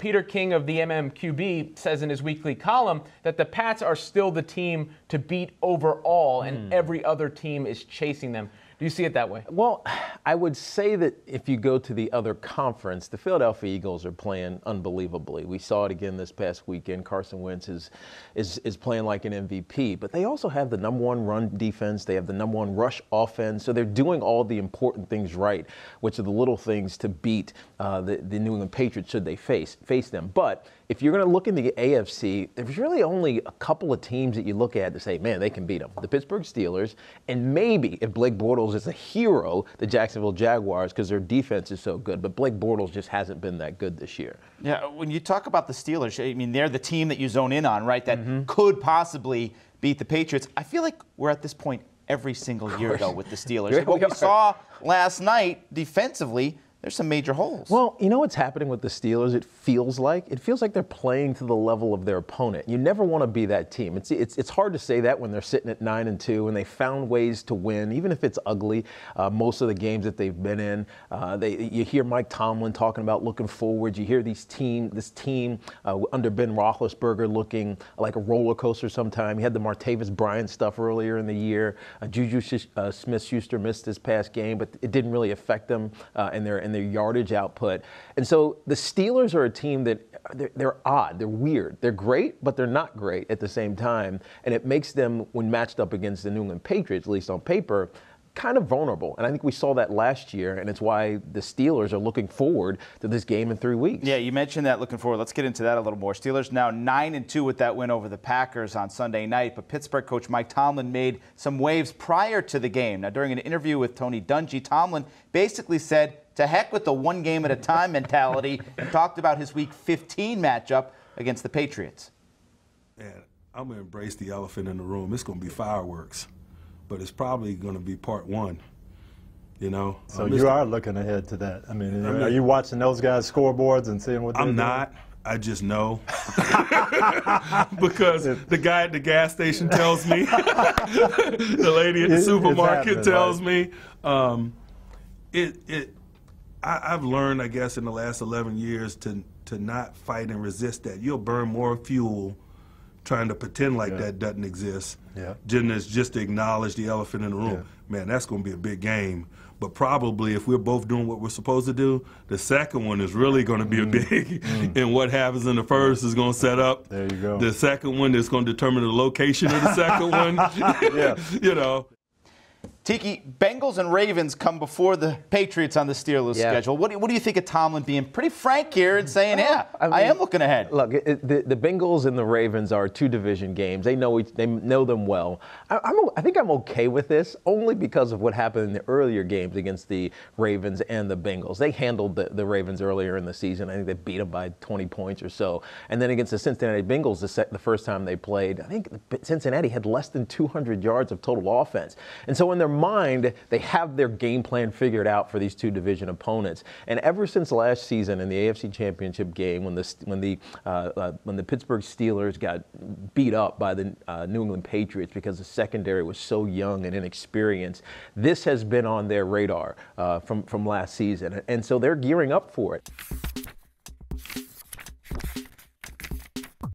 Peter King of the MMQB says in his weekly column that the Pats are still the team to beat overall, and every other team is chasing them. Do you see it that way? Well, I would say that if you go to the other conference, the Philadelphia Eagles are playing unbelievably. We saw it again this past weekend. Carson Wentz is playing like an MVP. But they also have the #1 run defense. They have the #1 rush offense. So they're doing all the important things right, which are the little things to beat the New England Patriots should they face them. But if you're going to look in the AFC, there's really only a couple of teams that you look at to say, man, they can beat them. The Pittsburgh Steelers, and maybe if Blake Bortles is a hero, the Jacksonville Jaguars, because their defense is so good. But Blake Bortles just hasn't been that good this year. Yeah, when you talk about the Steelers, I mean, they're the team that you zone in on, right, that could possibly beat the Patriots. I feel like we're at this point every single year, though, with the Steelers. What we saw last night defensively, there's some major holes. Well, you know what's happening with the Steelers? It feels like they're playing to the level of their opponent. You never want to be that team. It's hard to say that when they're sitting at 9-2 and they found ways to win, even if it's ugly. Most of the games that they've been in, you hear Mike Tomlin talking about looking forward. You hear this team under Ben Roethlisberger looking like a roller coaster. Sometime you had the Martavis Bryant stuff earlier in the year. Juju Smith-Schuster missed this past game, but it didn't really affect them in their yardage output. And so the Steelers are a team that they're odd, they're weird, they're great, but they're not great at the same time. And it makes them, when matched up against the New England Patriots, at least on paper, kind of vulnerable. And I think we saw that last year, and it's why the Steelers are looking forward to this game in 3 weeks. Yeah, you mentioned that looking forward. Let's get into that a little more. Steelers now 9-2 with that win over the Packers on Sunday night, but Pittsburgh coach Mike Tomlin made some waves prior to the game. Now, during an interview with Tony Dungy, Tomlin basically said, to heck with the one game at a time mentality, and talked about his Week 15 matchup against the Patriots. Man, I'm going to embrace the elephant in the room. It's going to be fireworks. But it's probably going to be part one, you know. So you are looking ahead to that. I mean, are you watching those guys' scoreboards and seeing what they're doing? I'm not. I just know. Because the guy at the gas station tells me. The lady at the supermarket tells me. I've learned, I guess, in the last 11 years to not fight and resist that. You'll burn more fuel trying to pretend like that doesn't exist, just to acknowledge the elephant in the room. Man, that's going to be a big game. But probably if we're both doing what we're supposed to do, the second one is really going to be a big. And what happens in the first is going to set up the second one. That's going to determine the location of the second one. You know. Tiki, Bengals and Ravens come before the Patriots on the Steelers schedule. What do you think of Tomlin being pretty frank here and saying, I am looking ahead? Look, the Bengals and the Ravens are two division games. They know them well. I think I'm okay with this only because of what happened in the earlier games against the Ravens and the Bengals. They handled the Ravens earlier in the season. I think they beat them by 20 points or so. And then against the Cincinnati Bengals, the first time they played, I think Cincinnati had less than 200 yards of total offense. And so in their mind, they have their game plan figured out for these two division opponents. And ever since last season in the AFC Championship game, when the Pittsburgh Steelers got beat up by the New England Patriots because the secondary was so young and inexperienced, this has been on their radar from last season. And so they're gearing up for it.